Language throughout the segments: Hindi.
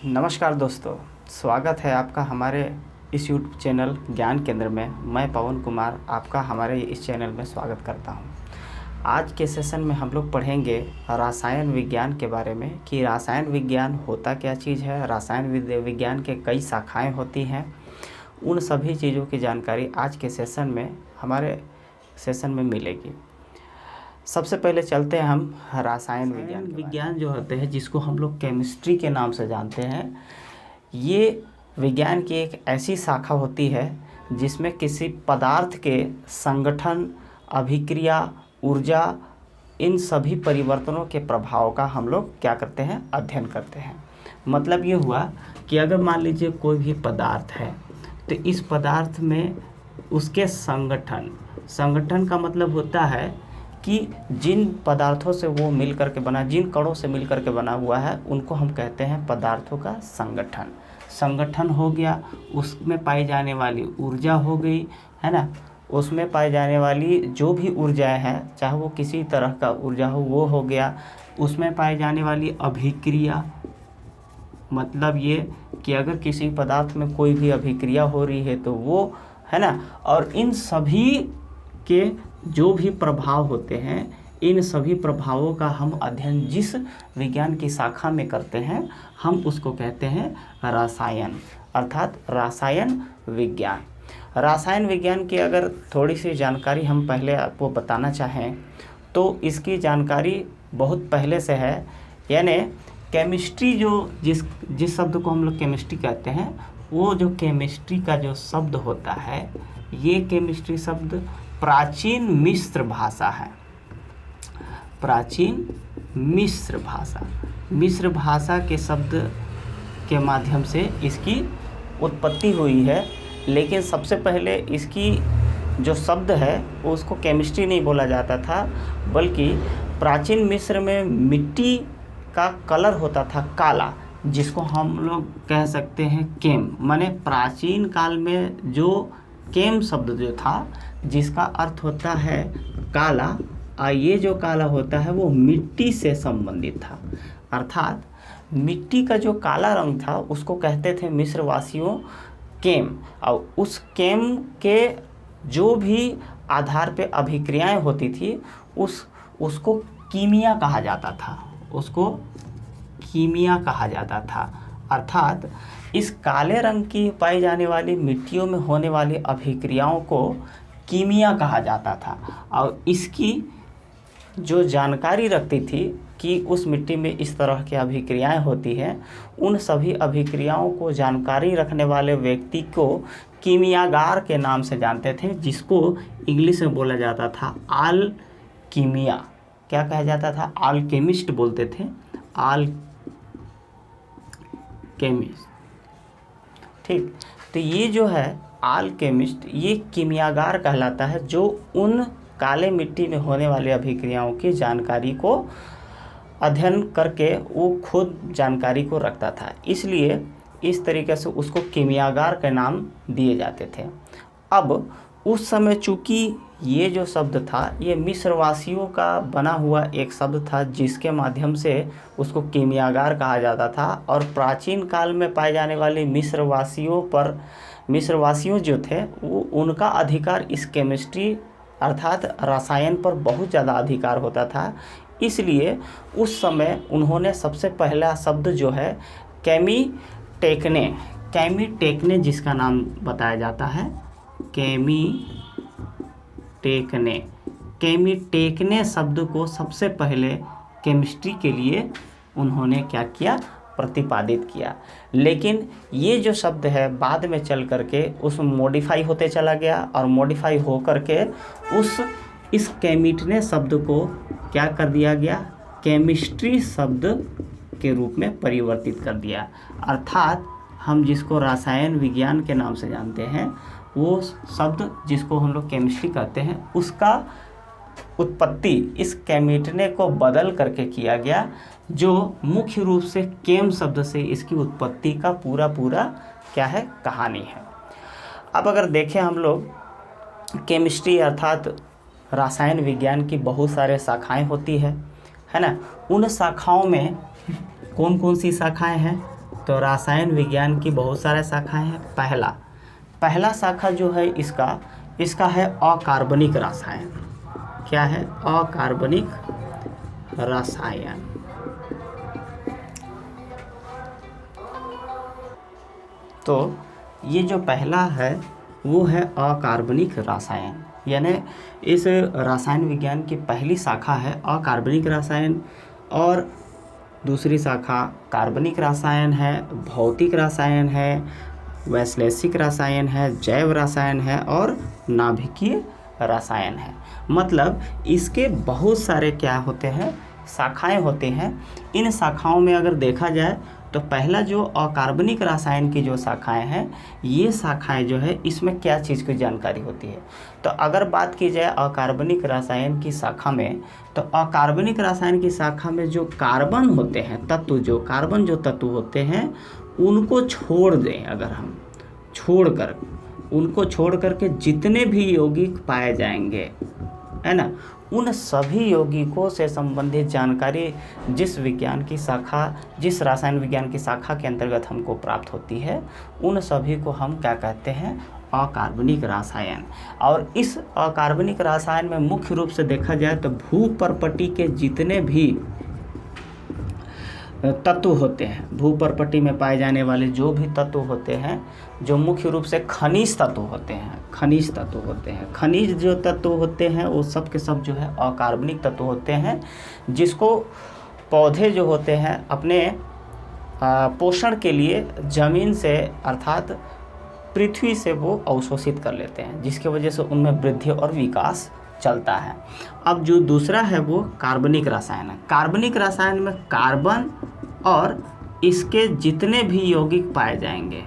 नमस्कार दोस्तों, स्वागत है आपका हमारे इस यूट्यूब चैनल ज्ञान केंद्र में। मैं पवन कुमार आपका हमारे इस चैनल में स्वागत करता हूं। आज के सेशन में हम लोग पढ़ेंगे रसायन विज्ञान के बारे में कि रसायन विज्ञान होता क्या चीज़ है, रसायन विज्ञान के कई शाखाएं होती हैं। उन सभी चीज़ों की जानकारी आज के सेशन में हमारे सेशन में मिलेगी। सबसे पहले चलते हैं हम रसायन विज्ञान जो होते हैं, जिसको हम लोग केमिस्ट्री के नाम से जानते हैं। ये विज्ञान की एक ऐसी शाखा होती है जिसमें किसी पदार्थ के संगठन, अभिक्रिया, ऊर्जा, इन सभी परिवर्तनों के प्रभाव का हम लोग क्या करते हैं, अध्ययन करते हैं। मतलब ये हुआ कि अगर मान लीजिए कोई भी पदार्थ है तो इस पदार्थ में उसके संगठन का मतलब होता है कि जिन पदार्थों से वो मिल करके बना, जिन कणों से मिल करके बना हुआ है, उनको हम कहते हैं पदार्थों का संगठन हो गया। उसमें पाई जाने वाली ऊर्जा हो गई, है ना। उसमें पाई जाने वाली जो भी ऊर्जाएं हैं, चाहे वो किसी तरह का ऊर्जा हो, वो हो गया। उसमें पाई जाने वाली अभिक्रिया, मतलब ये कि अगर किसी पदार्थ में कोई भी अभिक्रिया हो रही है तो वो, है ना। और इन सभी के जो भी प्रभाव होते हैं, इन सभी प्रभावों का हम अध्ययन जिस विज्ञान की शाखा में करते हैं, हम उसको कहते हैं रसायन, अर्थात रसायन विज्ञान। रसायन विज्ञान की अगर थोड़ी सी जानकारी हम पहले आपको बताना चाहें तो इसकी जानकारी बहुत पहले से है। यानी केमिस्ट्री जिस शब्द को हम लोग केमिस्ट्री कहते हैं, वो जो केमिस्ट्री का जो शब्द होता है, ये केमिस्ट्री शब्द प्राचीन मिस्र भाषा है। प्राचीन मिस्र भाषा के शब्द के माध्यम से इसकी उत्पत्ति हुई है। लेकिन सबसे पहले इसकी जो शब्द है उसको केमिस्ट्री नहीं बोला जाता था, बल्कि प्राचीन मिस्र में मिट्टी का कलर होता था काला, जिसको हम लोग कह सकते हैं केम। माने प्राचीन काल में जो केम शब्द जो था, जिसका अर्थ होता है काला, और ये जो काला होता है वो मिट्टी से संबंधित था। अर्थात मिट्टी का जो काला रंग था उसको कहते थे मिस्रवासियों केम। और उस केम के जो भी आधार पे अभिक्रियाएं होती थी उसको कीमिया कहा जाता था। अर्थात इस काले रंग की पाई जाने वाली मिट्टियों में होने वाली अभिक्रियाओं को कीमिया कहा जाता था। और इसकी जो जानकारी रखती थी कि उस मिट्टी में इस तरह की अभिक्रियाएं होती हैं, उन सभी अभिक्रियाओं को जानकारी रखने वाले व्यक्ति को कीमियागार के नाम से जानते थे, जिसको इंग्लिश में बोला जाता था अल्कीमिया। क्या कहा जाता था? अल्केमिस्ट बोलते थे, अल्केमिस्ट। ठीक, तो ये जो है अल्केमिस्ट, ये कीमियागार कहलाता है, जो उन काले मिट्टी में होने वाली अभिक्रियाओं की जानकारी को अध्ययन करके वो खुद जानकारी को रखता था। इसलिए इस तरीके से उसको कीमियागार के नाम दिए जाते थे। अब उस समय चूँकि ये जो शब्द था ये मिस्रवासियों का बना हुआ एक शब्द था, जिसके माध्यम से उसको कीमियागार कहा जाता था। और प्राचीन काल में पाए जाने वाले मिस्रवासियों जो थे वो, उनका अधिकार इस केमिस्ट्री अर्थात रसायन पर बहुत ज़्यादा अधिकार होता था। इसलिए उस समय उन्होंने सबसे पहला शब्द जो है केमीटेकने जिसका नाम बताया जाता है, केमीटेकने शब्द को सबसे पहले केमिस्ट्री के लिए उन्होंने क्या किया, प्रतिपादित किया। लेकिन ये जो शब्द है बाद में चल करके उसमें मॉडिफाई होते चला गया, और मॉडिफाई हो करके इस केमिटने शब्द को क्या कर दिया गया, केमिस्ट्री शब्द के रूप में परिवर्तित कर दिया। अर्थात हम जिसको रसायन विज्ञान के नाम से जानते हैं, वो शब्द जिसको हम लोग केमिस्ट्री कहते हैं, उसका उत्पत्ति इस केमिटने को बदल करके किया गया, जो मुख्य रूप से केम शब्द से इसकी उत्पत्ति का पूरा क्या है, कहानी है। अब अगर देखें हम लोग, केमिस्ट्री अर्थात रसायन विज्ञान की बहुत सारे शाखाएं होती है ना। उन शाखाओं में कौन कौन सी शाखाएं हैं? तो रसायन विज्ञान की बहुत सारे शाखाएं हैं। पहला शाखा जो है इसका है अकार्बनिक रसायन। क्या है? अकार्बनिक रसायन। तो ये जो पहला है वो है अकार्बनिक रसायन, यानी इस रसायन विज्ञान की पहली शाखा है अकार्बनिक रसायन, और दूसरी शाखा कार्बनिक रसायन है, भौतिक रसायन है, वैश्लेषिक रसायन है, जैव रसायन है और नाभिकीय रसायन है। मतलब इसके बहुत सारे क्या होते हैं, शाखाएं होते हैं। इन शाखाओं में अगर देखा जाए तो पहला जो अकार्बनिक रसायन की जो शाखाएं हैं, ये शाखाएं जो है इसमें क्या चीज़ की जानकारी होती है। तो अगर बात की जाए अकार्बनिक रसायन की शाखा में, तो अकार्बनिक रसायन की शाखा में जो कार्बन होते हैं तत्व, जो कार्बन जो तत्व होते हैं उनको छोड़ दें, अगर हम उनको छोड़ करके जितने भी यौगिक पाए जाएंगे, है ना, उन सभी यौगिकों से संबंधित जानकारी जिस रसायन विज्ञान की शाखा के अंतर्गत हमको प्राप्त होती है, उन सभी को हम क्या कहते हैं, अकार्बनिक रसायन। और इस अकार्बनिक रसायन में मुख्य रूप से देखा जाए तो भूपर्पटी के जितने भी तत्व होते हैं, भूपर्पटी में पाए जाने वाले जो भी तत्व होते हैं, जो मुख्य रूप से खनिज तत्व होते हैं, खनिज जो तत्व होते हैं वो सब के सब जो है अकार्बनिक तत्व होते हैं, जिसको पौधे जो होते हैं अपने पोषण के लिए जमीन से अर्थात पृथ्वी से वो अवशोषित कर लेते हैं, जिसकी वजह से उनमें वृद्धि और विकास चलता है। अब जो दूसरा है वो कार्बनिक रसायन है। कार्बनिक रसायन में कार्बन और इसके जितने भी यौगिक पाए जाएंगे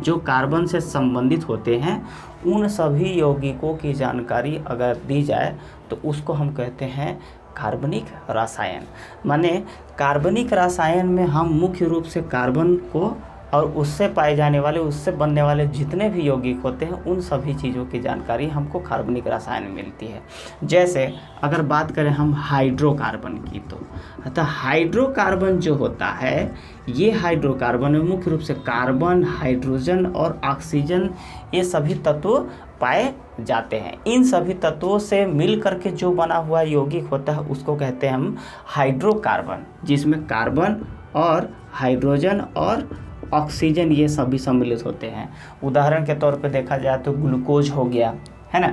जो कार्बन से संबंधित होते हैं, उन सभी यौगिकों की जानकारी अगर दी जाए तो उसको हम कहते हैं कार्बनिक रसायन। माने कार्बनिक रसायन में हम मुख्य रूप से कार्बन को और उससे पाए जाने वाले, उससे बनने वाले जितने भी यौगिक होते हैं, उन सभी चीज़ों की जानकारी हमको कार्बनिक रसायन में मिलती है। जैसे अगर बात करें हम हाइड्रोकार्बन की, तो हाइड्रोकार्बन जो होता है, ये हाइड्रोकार्बन में मुख्य रूप से कार्बन, हाइड्रोजन और ऑक्सीजन, ये सभी तत्व पाए जाते हैं। इन सभी तत्वों से मिल करके जो बना हुआ यौगिक होता है उसको कहते हैं हम हाइड्रोकार्बन, जिसमें कार्बन और हाइड्रोजन और ऑक्सीजन ये सभी सम्मिलित होते हैं। उदाहरण के तौर पे देखा जाए तो ग्लूकोज हो गया, है ना।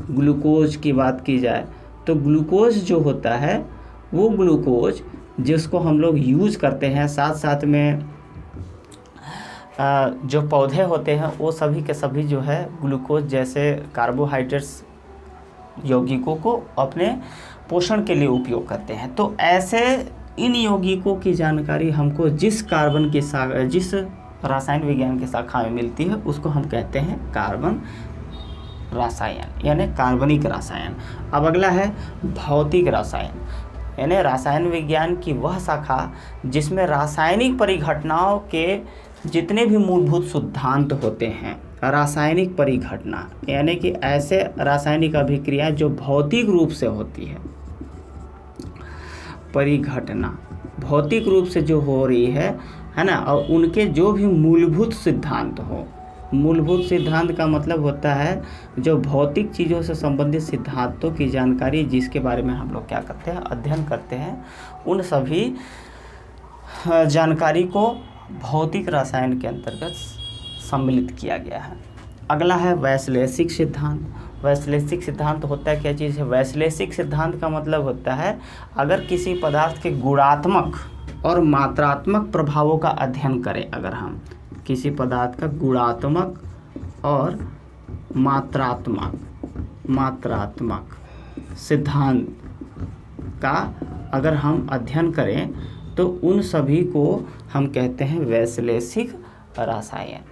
ग्लूकोज की बात की जाए तो ग्लूकोज जो होता है वो ग्लूकोज जिसको हम लोग यूज करते हैं, साथ साथ में जो पौधे होते हैं वो सभी के सभी जो है ग्लूकोज जैसे कार्बोहाइड्रेट्स यौगिकों को अपने पोषण के लिए उपयोग करते हैं। तो ऐसे इन यौगिकों की जानकारी हमको जिस रसायन विज्ञान की शाखा में मिलती है उसको हम कहते हैं कार्बन रसायन, यानी कार्बनिक रसायन। अब अगला है भौतिक रसायन, यानी रसायन विज्ञान की वह शाखा जिसमें रासायनिक परिघटनाओं के जितने भी मूलभूत सिद्धांत होते हैं। रासायनिक परिघटना यानी कि ऐसे रासायनिक अभिक्रियाएं जो भौतिक रूप से होती है, परिघटना भौतिक रूप से जो हो रही है ना, और उनके जो भी मूलभूत सिद्धांत हो। मूलभूत सिद्धांत का मतलब होता है जो भौतिक चीज़ों से संबंधित सिद्धांतों की जानकारी जिसके बारे में हम लोग क्या करते हैं, अध्ययन करते हैं, उन सभी जानकारी को भौतिक रसायन के अंतर्गत सम्मिलित किया गया है। अगला है वैश्लेषिक सिद्धांत। वैश्लेषिक सिद्धांत होता है क्या चीज़ है? वैश्लेषिक सिद्धांत का मतलब होता है अगर किसी पदार्थ के गुणात्मक और मात्रात्मक प्रभावों का अध्ययन करें, अगर हम किसी पदार्थ का गुणात्मक और मात्रात्मक सिद्धांत का अगर हम अध्ययन करें तो उन सभी को हम कहते हैं वैश्लेषिक रसायन।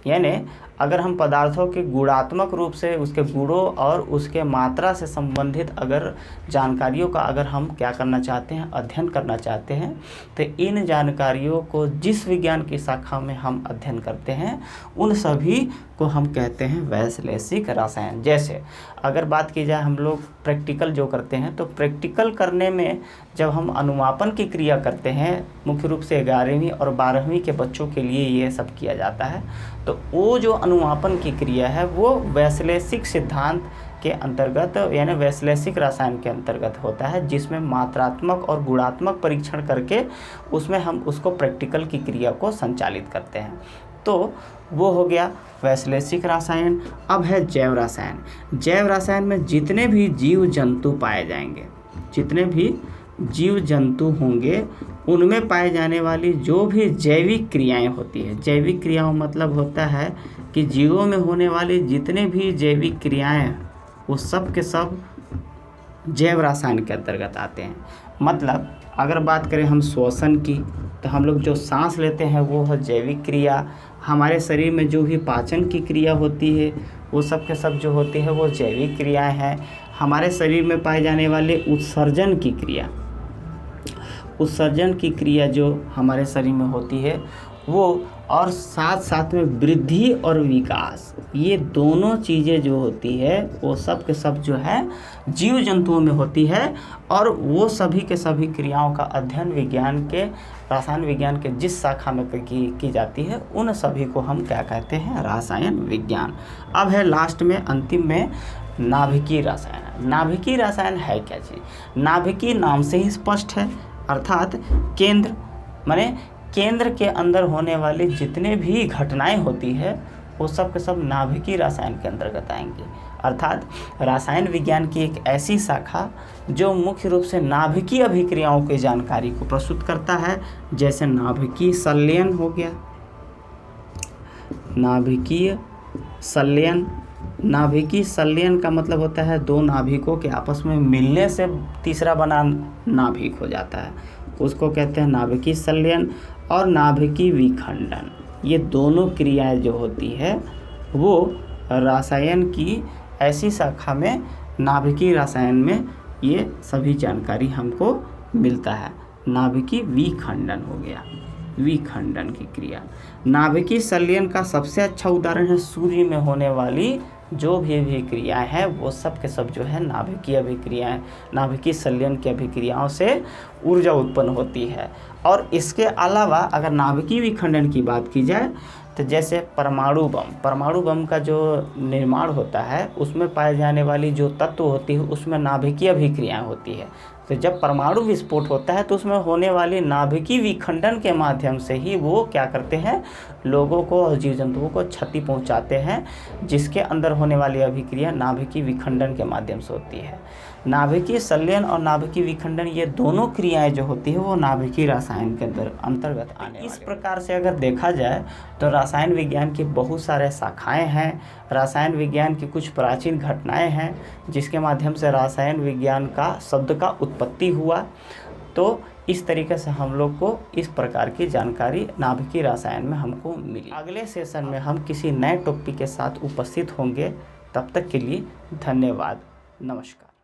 यानी अगर हम पदार्थों के गुणात्मक रूप से उसके गुणों और उसके मात्रा से संबंधित अगर जानकारियों का अगर हम क्या करना चाहते हैं, अध्ययन करना चाहते हैं, तो इन जानकारियों को जिस विज्ञान की शाखा में हम अध्ययन करते हैं उन सभी को हम कहते हैं वैश्लेषिक रसायन। जैसे अगर बात की जाए हम लोग प्रैक्टिकल जो करते हैं, तो प्रैक्टिकल करने में जब हम अनुमापन की क्रिया करते हैं, मुख्य रूप से 11वीं और 12वीं के बच्चों के लिए ये सब किया जाता है, तो वो जो अनुमापन की क्रिया है वो वैश्लेषिक सिद्धांत के अंतर्गत यानी वैश्लेषिक रसायन के अंतर्गत होता है, जिसमें मात्रात्मक और गुणात्मक परीक्षण करके उसमें हम उसको प्रैक्टिकल की क्रिया को संचालित करते हैं। तो वो हो गया वैश्लेषिक रसायन। अब है जैव रसायन। जैव रसायन में जितने भी जीव जंतु पाए जाएंगे, जितने भी जीव जंतु होंगे, उनमें पाए जाने वाली जो भी जैविक क्रियाएं होती है, जैविक क्रियाओं मतलब होता है कि जीवों में होने वाली जितने भी जैविक क्रियाएं वो सब के सब जैव रसायन के अंतर्गत आते हैं। मतलब अगर बात करें हम श्वसन की, तो हम लोग जो सांस लेते हैं वो है जैविक क्रिया। हमारे शरीर में जो भी पाचन की क्रिया होती है वो सब के सब जो होती है वो जैविक क्रियाएं हैं। हमारे शरीर में पाए जाने वाले उत्सर्जन की क्रिया, उत्सर्जन की क्रिया जो हमारे शरीर में होती है वो, और साथ साथ में वृद्धि और विकास, ये दोनों चीज़ें जो होती है वो सब के सब जो है जीव जंतुओं में होती है। और वो सभी के सभी क्रियाओं का अध्ययन विज्ञान के, रसायन विज्ञान के जिस शाखा में की जाती है उन सभी को हम क्या कहते हैं, रसायन विज्ञान। अब है लास्ट में अंतिम में नाभिकीय रसायन। नाभिकीय रसायन है क्या चीज़? नाभिकीय नाम से ही स्पष्ट है, अर्थात केंद्र, माने केंद्र के अंदर होने वाली जितने भी घटनाएं होती है वो सब के सब नाभिकीय रसायन के अंतर्गत आएंगी। अर्थात रसायन विज्ञान की एक ऐसी शाखा जो मुख्य रूप से नाभिकीय अभिक्रियाओं की जानकारी को प्रस्तुत करता है, जैसे नाभिकीय संलयन हो गया, नाभिकीय संलयन। नाभिकीय संलयन का मतलब होता है दो नाभिकों के आपस में मिलने से तीसरा बना नाभिक हो जाता है, उसको कहते हैं नाभिकीय संलयन। और नाभिकीय विखंडन, ये दोनों क्रियाएं जो होती है वो रसायन की ऐसी शाखा में, नाभिकीय रसायन में ये सभी जानकारी हमको मिलता है। नाभिकीय विखंडन हो गया, विखंडन की क्रिया। नाभिकीय संलयन का सबसे अच्छा उदाहरण है सूर्य में होने वाली जो भी अभिक्रियाएं हैं वो सब के सब जो है नाभिकीय अभिक्रियाएं, नाभिकीय संलयन की अभिक्रियाओं से ऊर्जा उत्पन्न होती है। और इसके अलावा अगर नाभिकीय विखंडन की बात की जाए तो जैसे परमाणु बम, परमाणु बम का जो निर्माण होता है उसमें पाए जाने वाली जो तत्व होती है उसमें नाभिकीय अभिक्रियाएं होती है। तो जब परमाणु विस्फोट होता है तो उसमें होने वाली नाभिकीय विखंडन के माध्यम से ही वो क्या करते हैं, लोगों को और जीव जंतुओं को क्षति पहुंचाते हैं, जिसके अंदर होने वाली अभिक्रिया नाभिकीय विखंडन के माध्यम से होती है। नाभिकीय संलयन और नाभिकीय विखंडन ये दोनों क्रियाएं जो होती है वो नाभिकीय रसायन के अंतर्गत आने वाली। इस प्रकार से अगर देखा जाए तो रसायन विज्ञान की बहुत सारे शाखाएं हैं, रसायन विज्ञान की कुछ प्राचीन घटनाएं हैं जिसके माध्यम से रसायन विज्ञान का शब्द का उत्पत्ति हुआ। तो इस तरीके से हम लोग को इस प्रकार की जानकारी नाभिकीय रसायन में हमको मिली। अगले सेशन में हम किसी नए टॉपिक के साथ उपस्थित होंगे, तब तक के लिए धन्यवाद, नमस्कार।